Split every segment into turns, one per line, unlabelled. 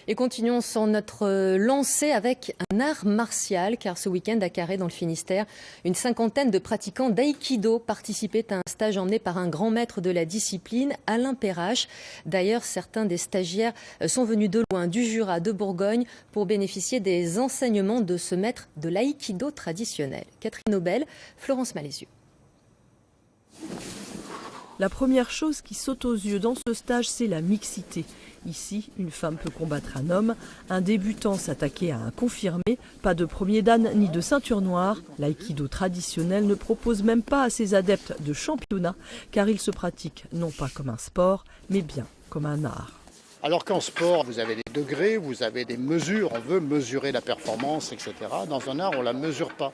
Et continuons sur notre lancée avec un art martial, car ce week-end à Carhaix, dans le Finistère, une cinquantaine de pratiquants d'aïkido participaient à un stage emmené par un grand maître de la discipline, Alain Perrache. D'ailleurs, certains des stagiaires sont venus de loin, du Jura, de Bourgogne, pour bénéficier des enseignements de ce maître de l'aïkido traditionnel. Catherine Nobel, Florence Malézieux.
La première chose qui saute aux yeux dans ce stage, c'est la mixité. Ici, une femme peut combattre un homme, un débutant s'attaquer à un confirmé, pas de premier dan ni de ceinture noire. L'aïkido traditionnel ne propose même pas à ses adeptes de championnat, car il se pratique non pas comme un sport, mais bien comme un art.
Alors qu'en sport, vous avez des degrés, vous avez des mesures, on veut mesurer la performance, etc. Dans un art, on ne la mesure pas.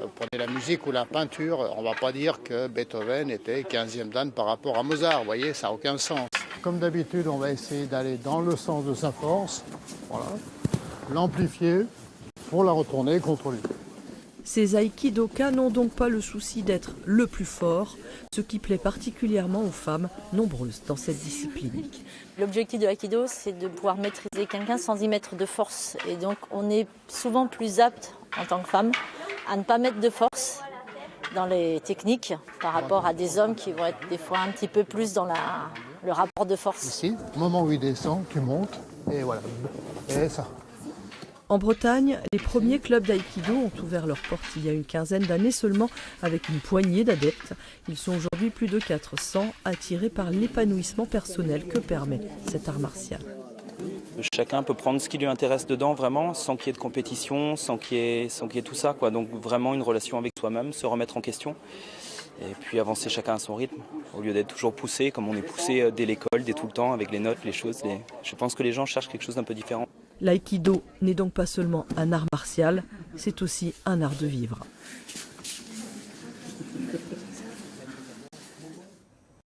Vous prenez la musique ou la peinture, on ne va pas dire que Beethoven était 15e dan par rapport à Mozart, vous voyez, ça n'a aucun sens. Comme d'habitude, on va essayer d'aller dans le sens de sa force, voilà, l'amplifier pour la retourner contre lui.
Ces aïkidokas n'ont donc pas le souci d'être le plus fort, ce qui plaît particulièrement aux femmes nombreuses dans cette discipline.
L'objectif de l'aïkido, c'est de pouvoir maîtriser quelqu'un sans y mettre de force. Et donc on est souvent plus apte en tant que femme à ne pas mettre de force dans les techniques par rapport à des hommes qui vont être des fois un petit peu plus dans le rapport de force.
Ici, au moment où il descend, tu montes et voilà, et ça.
En Bretagne, les premiers clubs d'aïkido ont ouvert leurs portes il y a une quinzaine d'années seulement, avec une poignée d'adeptes. Ils sont aujourd'hui plus de 400, attirés par l'épanouissement personnel que permet cet art martial.
Chacun peut prendre ce qui lui intéresse dedans vraiment, sans qu'il y ait de compétition, sans qu'il y ait tout ça, quoi. Donc vraiment une relation avec soi-même, se remettre en question et puis avancer chacun à son rythme, au lieu d'être toujours poussé, comme on est poussé dès l'école, dès tout le temps, avec les notes, les choses. Je pense que les gens cherchent quelque chose d'un peu différent.
L'aïkido n'est donc pas seulement un art martial, c'est aussi un art de vivre.